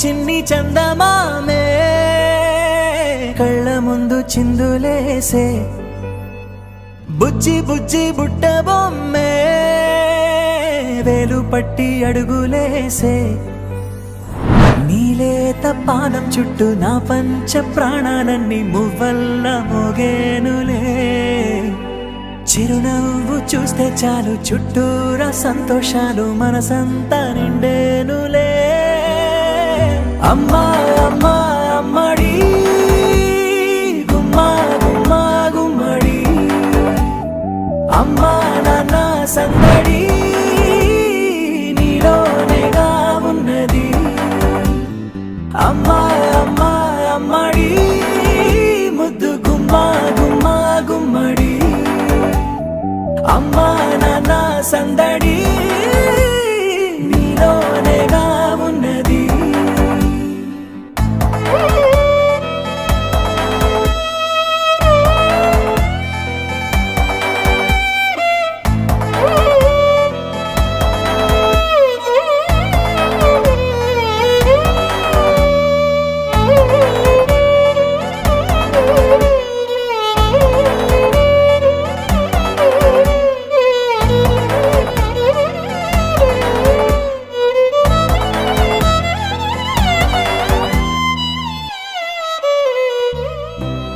చిన్ని చందమామే కళ్ళ ముందు చిందులేసే బుజ్జి బుజ్జి బుట్ట బొమ్మే వేలు పట్టి అడుగులేసే నీలేత పానం చుట్టూ నా పంచ ప్రాణాలన్నీ మువ్వల్ల మోగేనులే చిరునవ్వు చూస్తే చాలు చుట్టూరా సంతోషాలు మనసంతా నిండేనులే అమ్మా అమ్మా అమ్మడి గుమ్మా గుమ్మా గుమ్మడి అమ్మా నాన్న సందడి నీలోనేగా ఉన్నది అమ్మా అమ్మా అమ్మడి ముద్దు గుమ్మా గుమ్మా గుమ్మడి అమ్మా నాన్న సందడి నీలోనేగా ఉన్నది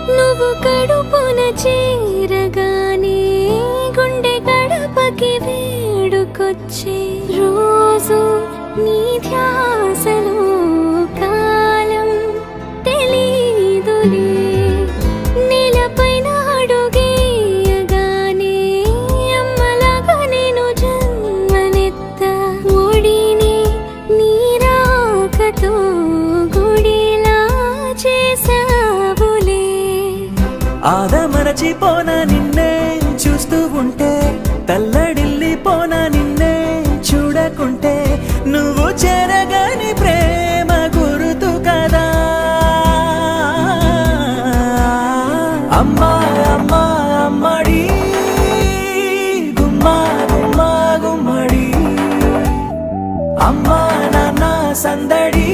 నువ్వు కడుపున చేరగానే గుండె గడపకి వేడుకొచ్చే రోజు నీ ధ్యాసలో కాలం తెలీదులే నేలపైన అడుగేయగానే అమ్మలాగా నేను జన్మనెత్త ఒడిని నీ రాకతో గుడిలా చేసావులే ఆదమరచిపోన నిన్నే చూస్తూ ఉంటే తల్లడిల్లిపోన నిన్నే చూడకుంటే నువ్వు చెరగని ప్రేమ గురుతు కదా అమ్మా అమ్మా అమ్మడి గుమ్మా గుమ్మా గుమ్మడి అమ్మా నాన్న సందడి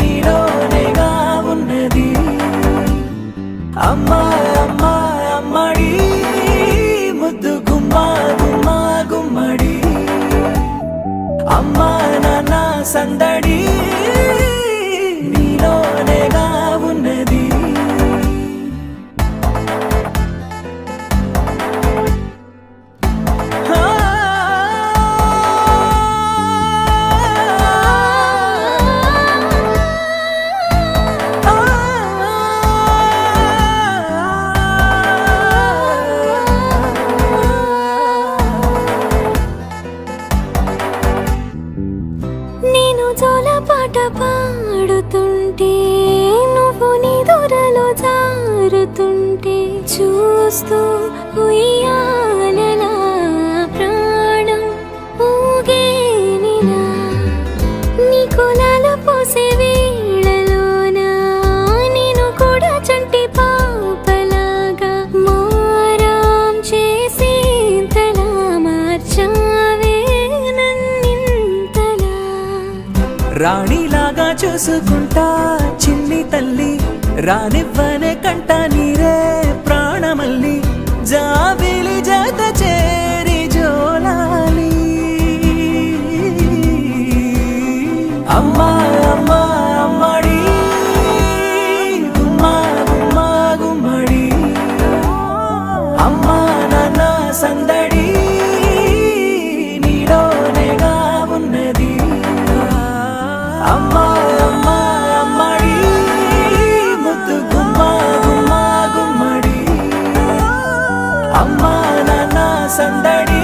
నీలోనేగా ఉన్నది అమ్మా అమ్మా అమ్మడి ముద్దు గుమ్మా గుమ్మా గుమ్మడి అమ్మా నాన్న సందడి నీలోనేగా ఉన్నది నేను జోలపాట పాడుతుంటే నువ్వు నీ దూరలో జారుతుంటే చూస్తూ ఉయ్యాలలా ప్రాణం ఊగేనినా నీ కులాల పోసే వేళలోనా నేను కూడా చంటి పాపలాగా మారాం చేసేంతలా మార్చావే నన్నింతలా రాణిలాగా చూసుకుంటా చిన్ని తల్లి రానివ్వనే కంట నీరే ప్రాణమల్లి జాబిలి జత చేరి జోలాలి అమ్మా అమ్మా అమ్మడి గుమ్మా గుమ్మా గుమ్మడి అమ్మా నాన్న సందడి నీలోనేగా ఉన్నది అమ్మా అమ్మా అమ్మడి ముద్దు గుమ్మా గుమ్మా గుమ్మడి అమ్మా నాన్న సందడి